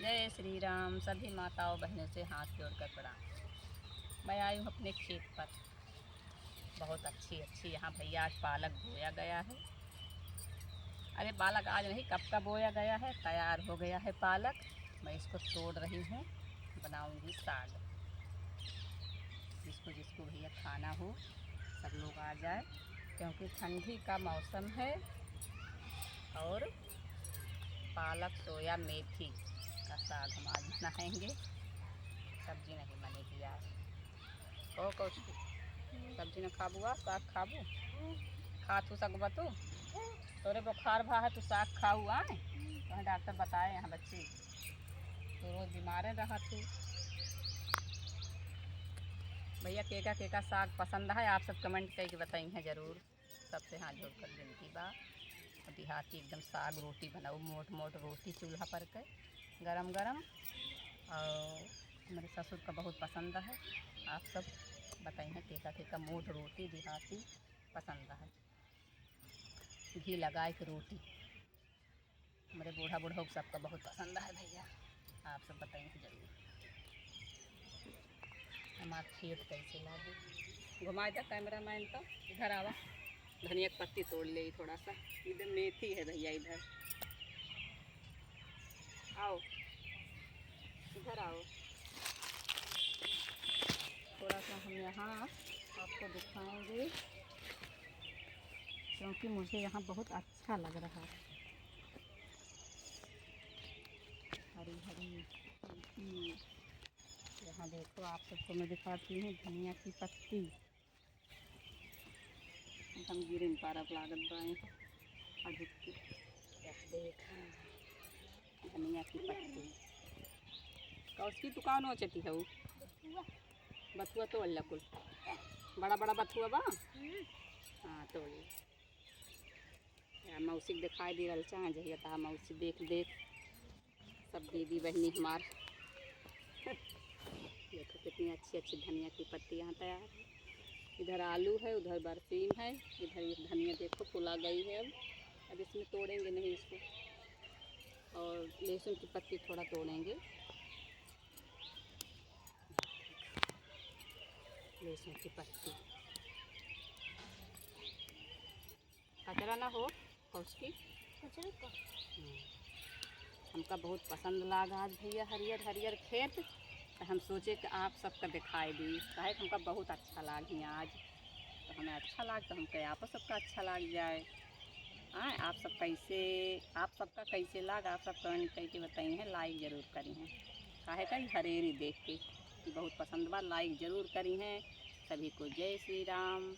जय श्री राम। सभी माताओं बहनों से हाथ जोड़कर प्रणाम। मैं आई हूँ अपने खेत पर। बहुत अच्छी यहाँ भैया आज पालक बोया गया है। अरे पालक आज नहीं, कब का बोया गया है, तैयार हो गया है पालक। मैं इसको तोड़ रही हूँ, बनाऊँगी साग। जिसको जिसको भैया खाना हो सब लोग आ जाए, क्योंकि ठंडी का मौसम है। और पालक सोया मेथी का साग हम आज बनाएंगे। सब्जी नहीं बनेगी आज। ओ कौशकी, सब्जी न खाबुआ, साग खाबू? खा तू सकबा तू? तोरे बुखार भा है, तू साग खाऊ आए? तो डॉक्टर बताए यहाँ बच्चे तो रोज़ बीमार रहा तू। भैया केका साग पसंद है? आप सब कमेंट करके बताई हैं ज़रूर। सबसे हाथ जोड़कर विनती बा। देहाती एकदम साग रोटी बनाओ, मोट मोट रोटी चूल्हा पर के गरम गरम। और मेरे ससुर का बहुत पसंद है। आप सब बताई हैं केका मोट रोटी देहाती पसंद है। घी लगाए के रोटी मेरे बूढ़ा बूढ़ा सबका बहुत पसंद है भैया। आप सब बताइए ज़रूर। हमारा खेत कैसे लागे घुमाए था कैमरा मैन, तो इधर आवा। धनिया की पत्ती तोड़ ले थोड़ा सा। इधर मेथी है भैया, इधर आओ, इधर आओ। थोड़ा सा हम यहाँ आपको दिखाएंगे, क्योंकि मुझे यहाँ बहुत अच्छा लग रहा है। हरी हरी मिर्ची, यहाँ देखो आप सबको मैं दिखाती हूँ। धनिया की पत्ती एकदम गिरिन पारक लागत बाएँ अधिक देखा। धनिया की पत्ती का उसकी दुकान हो चती है। वो बथुआ तोड़ ला कुल, बड़ा बड़ा बथुआ बा। हाँ तोड़ या मौसी दिखाई दे रहा चाह जहिया तहा मौसी देख देख सब दीदी बहनी हमार। देखो कितनी अच्छी धनिया की पत्ती यहाँ तैयार है। इधर आलू है, उधर बरसीम है, इधर ये धनिया देखो फुला गई है। अब इसमें तोड़ेंगे नहीं इसको। और लहसुन की पत्ती थोड़ा तोड़ेंगे। लहसुन की पत्ती कचरा ना हो उसकी कचरा का। हमका बहुत पसंद लागा आज भैया हरियर हरियर खेत। तो हम सोचे कि आप सबका दिखाई दी, काहे हमका बहुत अच्छा लाग ही आज। तो हमें अच्छा लाग तो हम कहे आप सबका अच्छा लाग जाए। हाँ आप सबका कैसे लाग, आप सब कमेंट करके बताई हैं। लाइक ज़रूर करी हैं, काहे का हरेरी देख के कि बहुत पसंद बा। लाइक ज़रूर करी हैं। सभी को जय श्री राम।